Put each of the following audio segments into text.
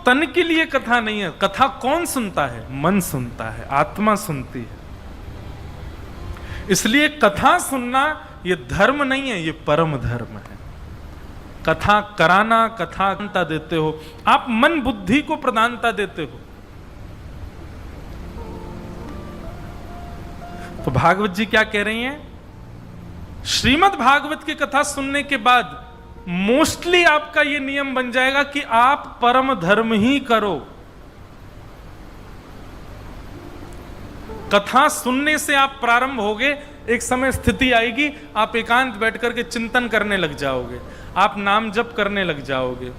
तन के लिए कथा नहीं है। कथा कौन सुनता है? मन सुनता है, आत्मा सुनती है। इसलिए कथा सुनना ये धर्म नहीं है, ये परम धर्म है। कथा कराना, कथा प्रधानता देते हो आप, मन बुद्धि को प्रधानता देते हो। तो भागवत जी क्या कह रही हैं? श्रीमद् भागवत की कथा सुनने के बाद मोस्टली आपका यह नियम बन जाएगा कि आप परम धर्म ही करो। कथा सुनने से आप प्रारंभ होगे, एक समय स्थिति आएगी आप एकांत बैठ करके चिंतन करने लग जाओगे, आप नाम जप करने लग जाओगे,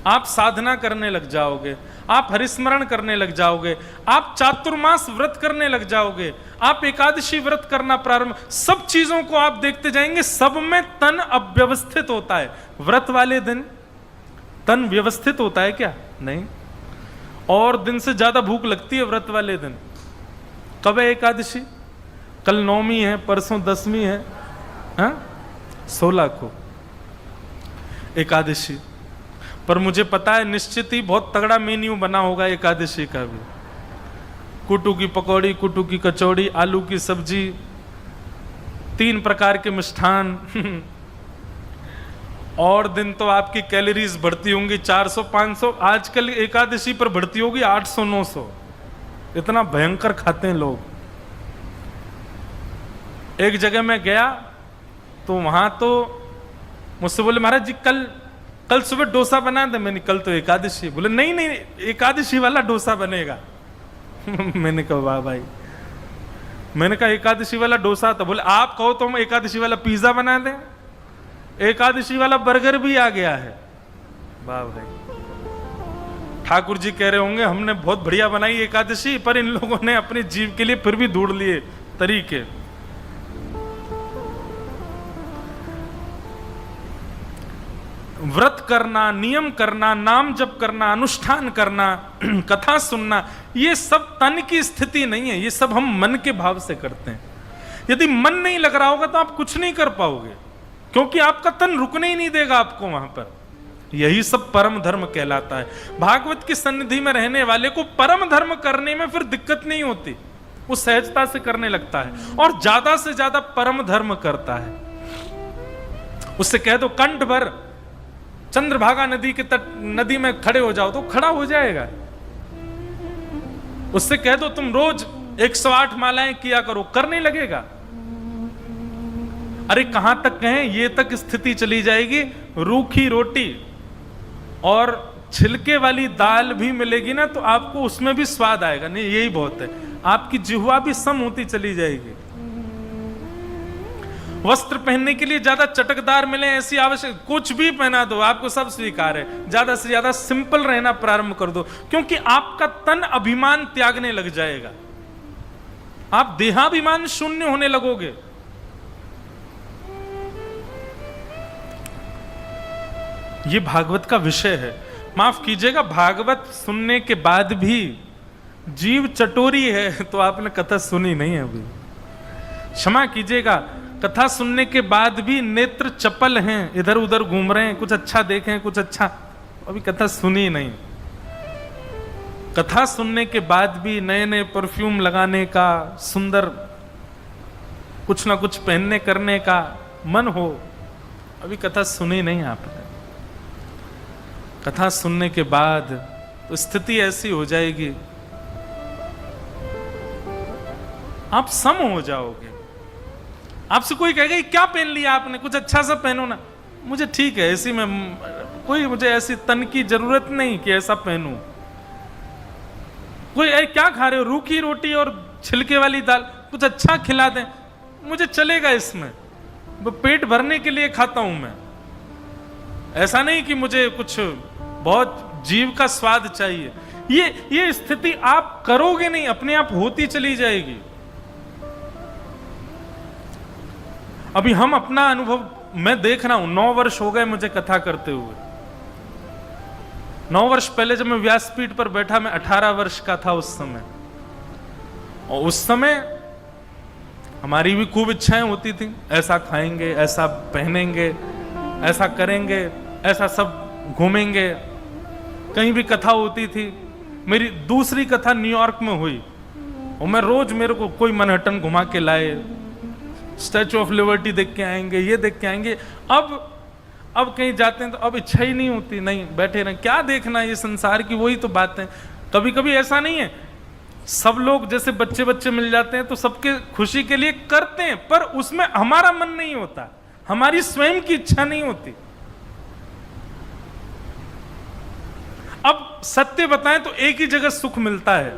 आप साधना करने लग जाओगे, आप हरिस्मरण करने लग जाओगे, आप चातुर्मास व्रत करने लग जाओगे, आप एकादशी व्रत करना प्रारंभ, सब चीजों को आप देखते जाएंगे, सब में तन अव्यवस्थित होता है। व्रत वाले दिन तन व्यवस्थित होता है क्या? नहीं। और दिन से ज्यादा भूख लगती है व्रत वाले दिन। कब है एकादशी? कल नौमी है, परसों दसवीं है, 16 को एकादशी। पर मुझे पता है निश्चित ही बहुत तगड़ा मेन्यू बना होगा एकादशी का भी। कुटू की पकौड़ी, कुटू की कचौड़ी, आलू की सब्जी, 3 प्रकार के मिष्ठान और दिन तो आपकी कैलोरीज बढ़ती होंगी 400-500। आजकल एकादशी पर बढ़ती होगी 800-900। इतना भयंकर खाते हैं लोग। एक जगह मैं गया तो वहां तो मुझसे बोले महाराज जी कल सुबह डोसा बना दे। मैंने कल तो एकादशी। बोले नहीं नहीं, एकादशी वाला डोसा बनेगा। मैंने कहा वाह भाई। मैंने कहा एकादशी वाला डोसा था। बोले आप कहो तो हम एकादशी वाला पिज्जा बना दें। एकादशी वाला बर्गर भी आ गया है। वाह भाई। ठाकुर जी कह रहे होंगे हमने बहुत बढ़िया बनाई एकादशी, पर इन लोगों ने अपने जीव के लिए फिर भी ढूंढ लिए तरीके। व्रत करना, नियम करना, नाम जप करना, अनुष्ठान करना, कथा सुनना, ये सब तन की स्थिति नहीं है, ये सब हम मन के भाव से करते हैं। यदि मन नहीं लग रहा होगा तो आप कुछ नहीं कर पाओगे, क्योंकि आपका तन रुकने ही नहीं देगा आपको वहां पर। यही सब परम धर्म कहलाता है। भागवत की सन्निधि में रहने वाले को परम धर्म करने में फिर दिक्कत नहीं होती, वो सहजता से करने लगता है और ज्यादा से ज्यादा परम धर्म करता है। उससे कह दो कंठ भर चंद्रभागा नदी के तट, नदी में खड़े हो जाओ तो खड़ा हो जाएगा। उससे कह दो तुम रोज 108 मालाएं किया करो, करने लगेगा। अरे कहां तक कहें, ये तक स्थिति चली जाएगी रूखी रोटी और छिलके वाली दाल भी मिलेगी ना तो आपको उसमें भी स्वाद आएगा। नहीं यही बहुत है, आपकी जिह्वा भी सम होती चली जाएगी। वस्त्र पहनने के लिए ज्यादा चटकदार मिले ऐसी आवश्यक, कुछ भी पहना दो आपको सब स्वीकार है। ज्यादा से ज्यादा सिंपल रहना प्रारंभ कर दो, क्योंकि आपका तन अभिमान त्यागने लग जाएगा, आप देहाभिमान शून्य होने लगोगे। ये भागवत का विषय है। माफ कीजिएगा, भागवत सुनने के बाद भी जीव चटोरी है तो आपने कथा सुनी नहीं है अभी। क्षमा कीजिएगा, कथा सुनने के बाद भी नेत्र चपल हैं, इधर उधर घूम रहे हैं, कुछ अच्छा देखें कुछ अच्छा, अभी कथा सुनी नहीं। कथा सुनने के बाद भी नए नए परफ्यूम लगाने का, सुंदर कुछ ना कुछ पहनने करने का मन हो, अभी कथा सुनी नहीं आपने। कथा सुनने के बाद तो स्थिति ऐसी हो जाएगी, आप सम हो जाओगे। आपसे कोई कहेगा क्या पहन लिया आपने, कुछ अच्छा सा पहनो ना। मुझे ठीक है, ऐसी में कोई मुझे ऐसी तन की जरूरत नहीं कि ऐसा पहनूं। कोई क्या खा रहे हो, रूखी रोटी और छिलके वाली दाल, कुछ अच्छा खिला दें, मुझे चलेगा इसमें, वो पेट भरने के लिए खाता हूं मैं। ऐसा नहीं कि मुझे कुछ बहुत जीव का स्वाद चाहिए। ये स्थिति आप करोगे नहीं, अपने आप होती चली जाएगी। अभी हम अपना अनुभव मैं देख रहा हूं, 9 वर्ष हो गए मुझे कथा करते हुए। 9 वर्ष पहले जब मैं व्यासपीठ पर बैठा, मैं 18 वर्ष का था उस समय, और उस समय हमारी भी खूब इच्छाएं होती थी, ऐसा खाएंगे, ऐसा पहनेंगे, ऐसा करेंगे, ऐसा सब घूमेंगे। कहीं भी कथा होती थी। मेरी दूसरी कथा न्यूयॉर्क में हुई और मैं रोज, मेरे को कोई मनहट्टन घुमा के लाए, स्टैचू ऑफ लिबर्टी देख के आएंगे, ये देख के आएंगे। अब कहीं जाते हैं तो अब इच्छा ही नहीं होती, नहीं बैठे रहें, क्या देखना ये संसार की वही तो बात है। कभी कभी ऐसा नहीं है, सब लोग जैसे बच्चे बच्चे मिल जाते हैं तो सबके खुशी के लिए करते हैं, पर उसमें हमारा मन नहीं होता, हमारी स्वयं की इच्छा नहीं होती। अब सत्य बताएं तो एक ही जगह सुख मिलता है,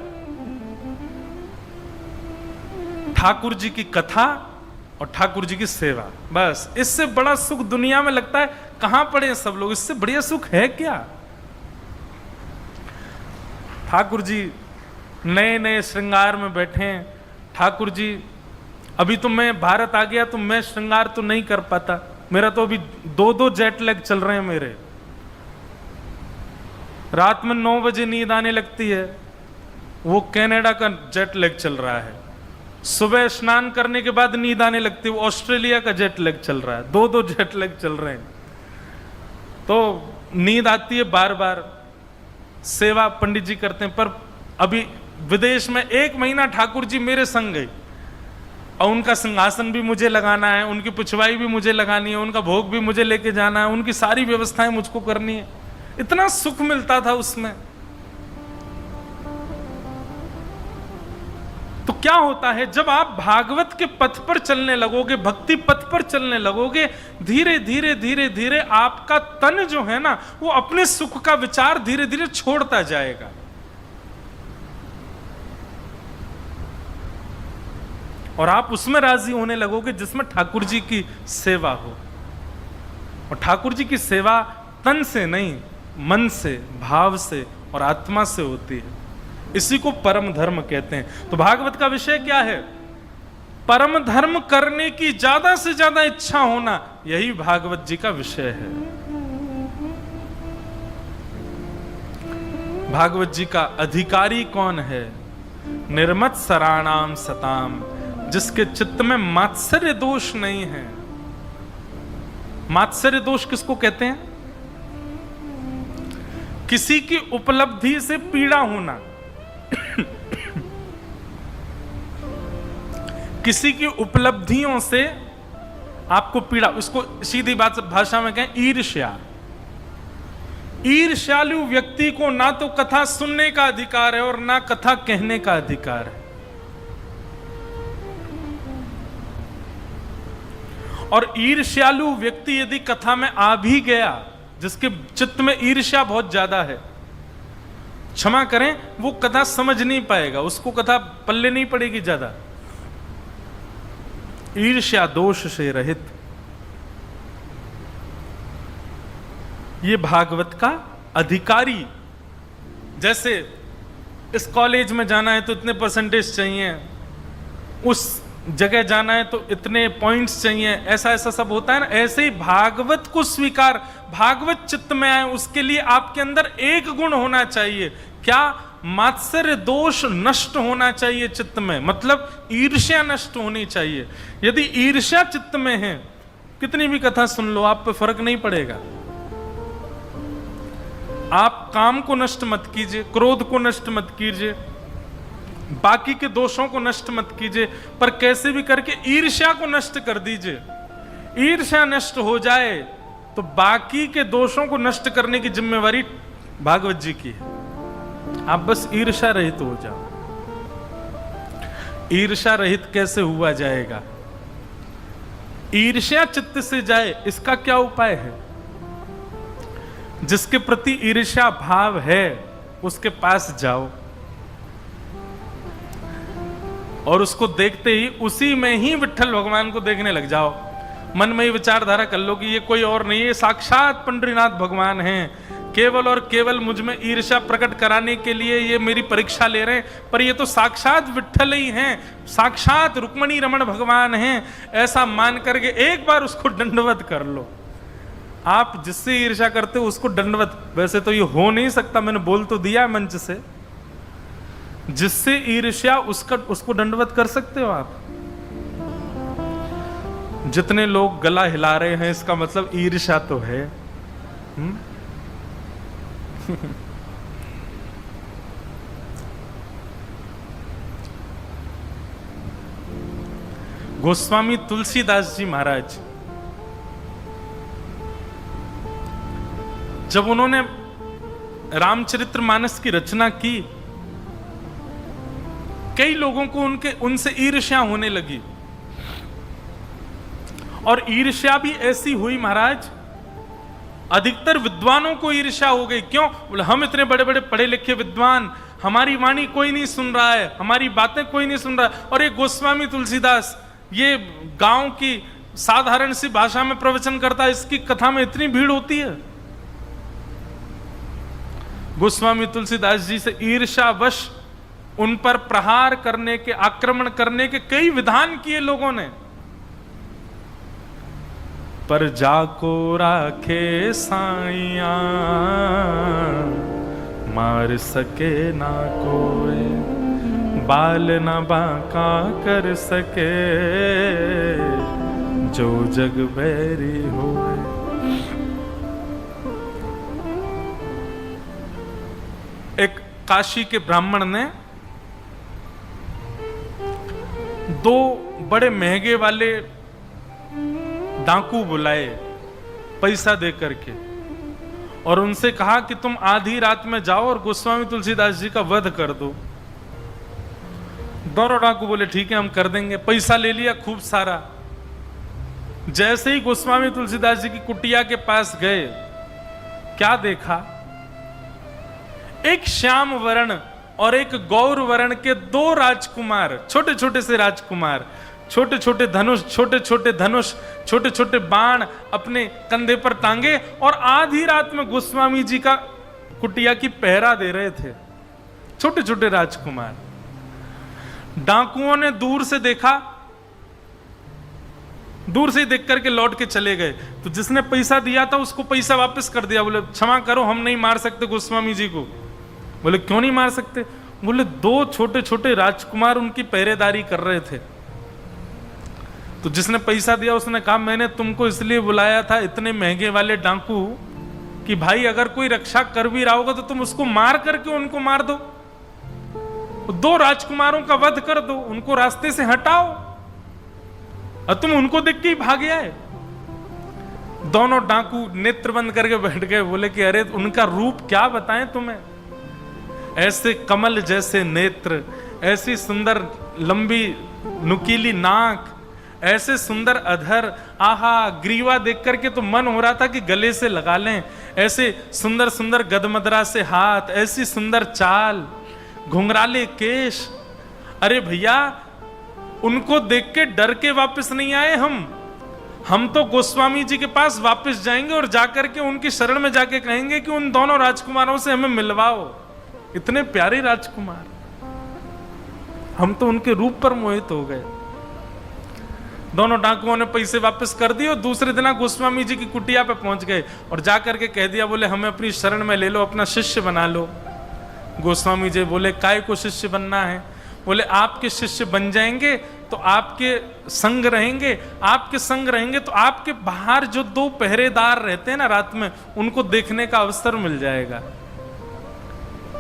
ठाकुर जी की कथा और ठाकुर जी की सेवा। बस इससे बड़ा सुख दुनिया में लगता है कहां पड़े हैं सब लोग, इससे बढ़िया सुख है क्या। ठाकुर जी नए नए श्रृंगार में बैठे हैं। ठाकुर जी, अभी तो मैं भारत आ गया तो मैं श्रृंगार तो नहीं कर पाता, मेरा तो अभी 2 जेट लैग चल रहे हैं मेरे। रात में 9 बजे नींद आने लगती है, वो कनाडा का जेट लैग चल रहा है। सुबह स्नान करने के बाद नींद आने लगती है, वो ऑस्ट्रेलिया का जेट लैग चल रहा है। 2 जेट लैग चल रहे हैं, तो नींद आती है बार बार। सेवा पंडित जी करते हैं, पर अभी विदेश में 1 महीना ठाकुर जी मेरे संग गए और उनका सिंहासन भी मुझे लगाना है, उनकी पुछवाई भी मुझे लगानी है, उनका भोग भी मुझे लेके जाना है, उनकी सारी व्यवस्थाएं मुझको करनी है। इतना सुख मिलता था उसमें। तो क्या होता है, जब आप भागवत के पथ पर चलने लगोगे, भक्ति पथ पर चलने लगोगे, धीरे धीरे धीरे धीरे आपका तन जो है ना, वो अपने सुख का विचार धीरे धीरे छोड़ता जाएगा। और आप उसमें राजी होने लगोगे जिसमें ठाकुर जी की सेवा हो। और ठाकुर जी की सेवा तन से नहीं, मन से, भाव से और आत्मा से होती है। इसी को परम धर्म कहते हैं। तो भागवत का विषय क्या है? परम धर्म करने की ज्यादा से ज्यादा इच्छा होना, यही भागवत जी का विषय है। भागवत जी का अधिकारी कौन है? निर्मत्सराणाम सताम, जिसके चित्त में मात्सर्य दोष नहीं है। मात्सर्य दोष किसको कहते हैं? किसी की उपलब्धि से पीड़ा होना, किसी की उपलब्धियों से आपको पीड़ा, उसको सीधी बात भाषा में कहें ईर्ष्या। ईर्ष्यालु व्यक्ति को ना तो कथा सुनने का अधिकार है और ना कथा कहने का अधिकार है। और ईर्ष्यालु व्यक्ति यदि कथा में आ भी गया, जिसके चित्त में ईर्ष्या बहुत ज्यादा है, क्षमा करें, वो कथा समझ नहीं पाएगा, उसको कथा पल्ले नहीं पड़ेगी ज्यादा। ईर्ष्या दोष से रहित, ये भागवत का अधिकारी। जैसे इस कॉलेज में जाना है तो इतने परसेंटेज चाहिए, उस जगह जाना है तो इतने पॉइंट्स चाहिए, ऐसा ऐसा सब होता है ना। ऐसे ही भागवत को स्वीकार, भागवत चित्त में आए, उसके लिए आपके अंदर एक गुण होना चाहिए। क्या? मात्सर्य दोष नष्ट होना चाहिए चित्त में, मतलब ईर्ष्या नष्ट होनी चाहिए। यदि ईर्ष्या चित्त में है, कितनी भी कथा सुन लो, आप पे फर्क नहीं पड़ेगा। आप काम को नष्ट मत कीजिए, क्रोध को नष्ट मत कीजिए, बाकी के दोषों को नष्ट मत कीजिए, पर कैसे भी करके ईर्ष्या को नष्ट कर दीजिए। ईर्ष्या नष्ट हो जाए तो बाकी के दोषों को नष्ट करने की जिम्मेवारी भागवत जी की है। आप बस ईर्ष्या रहित हो जाओ। ईर्ष्या रहित कैसे हुआ जाएगा? ईर्ष्या चित्त से जाए, इसका क्या उपाय है? जिसके प्रति ईर्ष्या भाव है उसके पास जाओ और उसको देखते ही उसी में ही विट्ठल भगवान को देखने लग जाओ। मन में ही विचारधारा कर लो कि ये कोई और नहीं है, साक्षात पंडरीनाथ भगवान हैं। केवल और केवल मुझ में ईर्ष्या प्रकट कराने के लिए ये मेरी परीक्षा ले रहे हैं, पर ये तो साक्षात विट्ठल ही हैं, साक्षात रुक्मणी रमण भगवान हैं। ऐसा मान करके एक बार उसको दंडवत कर लो। आप जिससे ईर्ष्या करते हो उसको दंडवत, वैसे तो ये हो नहीं सकता, मैंने बोल तो दिया मंच से, जिससे ईर्ष्या उसको दंडवत कर सकते हो आप। जितने लोग गला हिला रहे हैं इसका मतलब ईर्ष्या तो है। गोस्वामी तुलसीदास जी महाराज, जब उन्होंने रामचरितमानस की रचना की, कई लोगों को उनसे ईर्ष्या होने लगी, और ईर्ष्या भी ऐसी हुई महाराज, अधिकतर विद्वानों को ईर्ष्या हो गई। क्यों? बोले हम इतने बड़े बड़े पढ़े लिखे विद्वान, हमारी वाणी कोई नहीं सुन रहा है, हमारी बातें कोई नहीं सुन रहा है, और ये गोस्वामी तुलसीदास ये गांव की साधारण सी भाषा में प्रवचन करता है, इसकी कथा में इतनी भीड़ होती है। गोस्वामी तुलसीदास जी से ईर्ष्यावश उन पर प्रहार करने के, आक्रमण करने के कई विधान किए लोगों ने। पर जाको राखे साइया, मार सके ना कोई, बाल न बांका कर सके, जो जग बैरी होए। एक काशी के ब्राह्मण ने दो बड़े महंगे वाले डाकू बुलाए पैसा दे करके, और उनसे कहा कि तुम आधी रात में जाओ और गोस्वामी तुलसीदास जी का वध कर दो। दोनों डाकू बोले ठीक है हम कर देंगे। पैसा ले लिया खूब सारा। जैसे ही गोस्वामी तुलसीदास जी की कुटिया के पास गए, क्या देखा? एक श्याम वर्ण और एक गौर वर्ण के दो राजकुमार, छोटे छोटे से राजकुमार, छोटे छोटे धनुष, छोटे छोटे बाण अपने कंधे पर टांगे, और आधी रात में गोस्वामी जी का कुटिया की पहरा दे रहे थे। छोटे छोटे राजकुमार। डाकुओं ने दूर से देखा, दूर से ही देख करके लौट के चले गए। तो जिसने पैसा दिया था उसको पैसा वापस कर दिया। बोले क्षमा करो, हम नहीं मार सकते गोस्वामी जी को। बोले क्यों नहीं मार सकते? बोले दो छोटे छोटे राजकुमार उनकी पहरेदारी कर रहे थे। तो जिसने पैसा दिया उसने कहा मैंने तुमको इसलिए बुलाया था, इतने महंगे वाले डाकू, कि भाई अगर कोई रक्षा कर भी रहा होगा तो तुम उसको मार करके उनको मार दो, दो राजकुमारों का वध कर दो, उनको रास्ते से हटाओ, और तुम उनको देख के ही भाग आए। दोनों डाकू नेत्र बंद करके बैठ गए। बोले कि अरे उनका रूप क्या बताएं तुम्हें, ऐसे कमल जैसे नेत्र, ऐसी सुंदर लंबी नुकीली नाक, ऐसे सुंदर अधर, आहा ग्रीवा देख करके तो मन हो रहा था कि गले से लगा लें। ऐसे सुंदर सुंदर गदमदरा से हाथ, ऐसी सुंदर चाल, घुंघराले केश। अरे भैया उनको देख के डर के वापस नहीं आए हम तो गोस्वामी जी के पास वापस जाएंगे और जाकर के उनकी शरण में जाके कहेंगे कि उन दोनों राजकुमारों से हमें मिलवाओ। इतने प्यारे राजकुमार, हम तो उनके रूप पर मोहित हो गए। दोनों डाकुओं ने पैसे वापस कर दिए और दूसरे दिन गोस्वामी जी की कुटिया पे पहुंच गए और जाकर के कह दिया, बोले हमें अपनी शरण में ले लो, अपना शिष्य बना लो। गोस्वामी जी बोले काय को शिष्य बनना है? बोले आपके शिष्य बन जाएंगे तो आपके संग रहेंगे, आपके संग रहेंगे तो आपके बाहर जो दो पहरेदार रहते हैं ना रात में, उनको देखने का अवसर मिल जाएगा।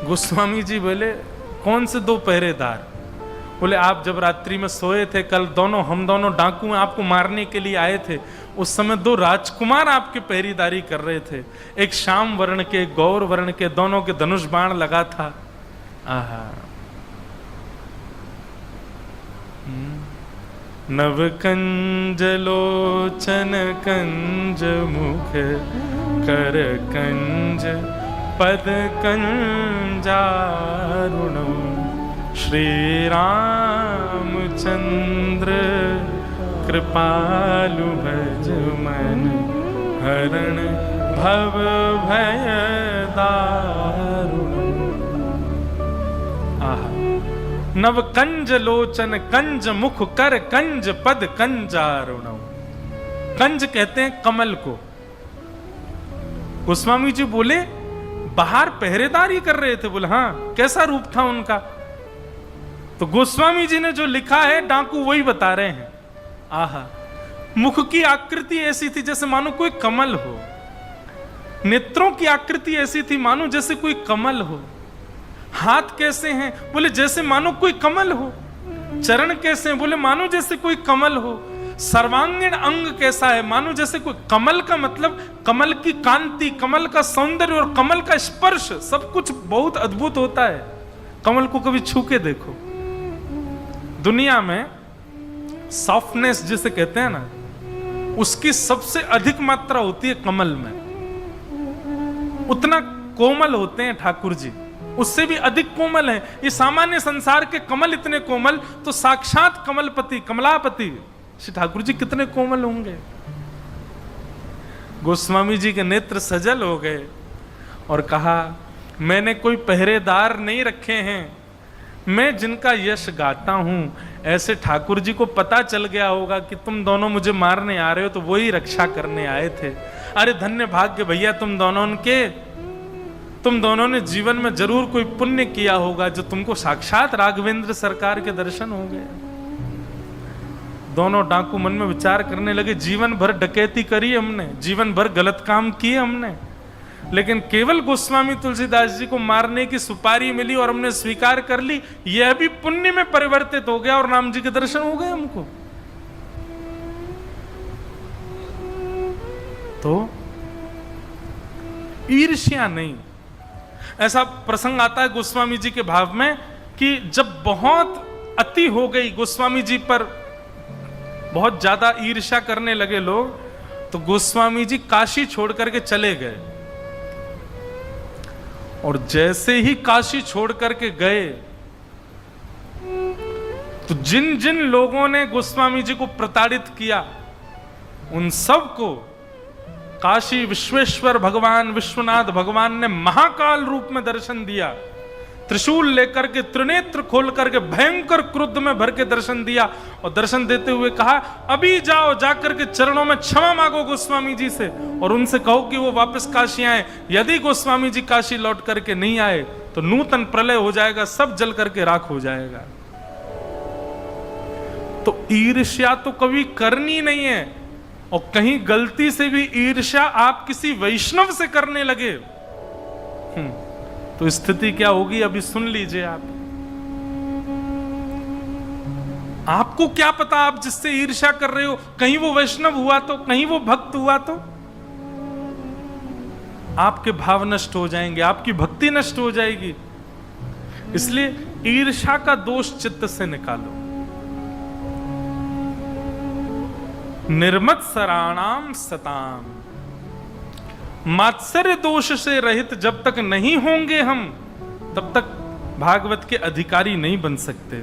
गोस्वामी जी बोले कौन से दो पहरेदार? बोले आप जब रात्रि में सोए थे कल, हम दोनों डाकू आपको मारने के लिए आए थे, उस समय दो राजकुमार आपके पहरेदारी कर रहे थे, एक श्याम वर्ण के, गौर वर्ण के, दोनों के धनुष बाण लगा था। आहा नव कंज लोचन कंज मुख कर कंज पद कंजारुण श्री रामचंद्र कृपालु भज मन हरण भव भय दारुण। आहा नव कंज लोचन कंज मुख कर कंज पद कंजारुण। कंज कहते हैं कमल को। गोस्वामी जी बोले बाहर पहरेदारी कर रहे थे। बोले हाँ, कैसा रूप था उनका? तो गोस्वामी जी ने जो लिखा है डाकू वही बता रहे हैं। आहा मुख की आकृति ऐसी थी जैसे मानो कोई कमल हो, नेत्रों की आकृति ऐसी थी मानो जैसे कोई कमल हो। हाथ कैसे हैं? बोले जैसे मानो कोई कमल हो। चरण कैसे हैं? बोले मानो जैसे कोई कमल हो। सर्वांगीण अंग कैसा है? मानो जैसे कोई कमल का मतलब कमल की कांति, कमल का सौंदर्य और कमल का स्पर्श, सब कुछ बहुत अद्भुत होता है। कमल को कभी छू के देखो। दुनिया में सॉफ्टनेस जिसे कहते हैं ना, उसकी सबसे अधिक मात्रा होती है कमल में। उतना कोमल होते हैं ठाकुर जी, उससे भी अधिक कोमल है। ये सामान्य संसार के कमल इतने कोमल, तो साक्षात कमलपति कमलापति श्री ठाकुर जी कितने कोमल होंगे। गोस्वामी जी के नेत्र सजल हो गए और कहा, मैंने कोई पहरेदार नहीं रखे हैं, मैं जिनका यश गाता हूं, ऐसे ठाकुर जी को पता चल गया होगा कि तुम दोनों मुझे मारने आ रहे हो, तो वही रक्षा करने आए थे। अरे धन्य भाग्य भैया तुम दोनों ने जीवन में जरूर कोई पुण्य किया होगा, जो तुमको साक्षात राघवेंद्र सरकार के दर्शन हो गए। दोनों डाकू मन में विचार करने लगे, जीवन भर डकैती करी हमने, जीवन भर गलत काम किए हमने, लेकिन केवल गोस्वामी तुलसीदास जी को मारने की सुपारी मिली और हमने स्वीकार कर ली, यह भी पुण्य में परिवर्तित हो गया और राम जी के दर्शन हो गए हमको। तो ईर्ष्या नहीं। ऐसा प्रसंग आता है गोस्वामी जी के भाव में कि जब बहुत अति हो गई, गोस्वामी जी पर बहुत ज्यादा ईर्ष्या करने लगे लोग, तो गोस्वामी जी काशी छोड़ करके चले गए। और जैसे ही काशी छोड़ करके गए, तो जिन जिन लोगों ने गोस्वामी जी को प्रताड़ित किया, उन सब को काशी विश्वेश्वर भगवान विश्वनाथ भगवान ने महाकाल रूप में दर्शन दिया। त्रिशूल लेकर के, त्रिनेत्र खोल करके भयंकर क्रुद्ध में भर के दर्शन दिया और दर्शन देते हुए कहा, अभी जाओ, जाकर के चरणों में क्षमा मांगो गोस्वामी जी से और उनसे कहो कि वो वापस काशी आए। यदि गोस्वामी जी काशी लौट करके नहीं आए तो नूतन प्रलय हो जाएगा, सब जल करके राख हो जाएगा। तो ईर्ष्या तो कभी करनी नहीं है। और कहीं गलती से भी ईर्ष्या आप किसी वैष्णव से करने लगे, तो स्थिति क्या होगी अभी सुन लीजिए आप। आपको क्या पता आप जिससे ईर्ष्या कर रहे हो, कहीं वो वैष्णव हुआ तो, कहीं वो भक्त हुआ तो आपके भाव नष्ट हो जाएंगे, आपकी भक्ति नष्ट हो जाएगी। इसलिए ईर्ष्या का दोष चित्त से निकालो। निर्मत्सराणाम सताम, मात्सर्य दोष से रहित जब तक नहीं होंगे हम, तब तक भागवत के अधिकारी नहीं बन सकते।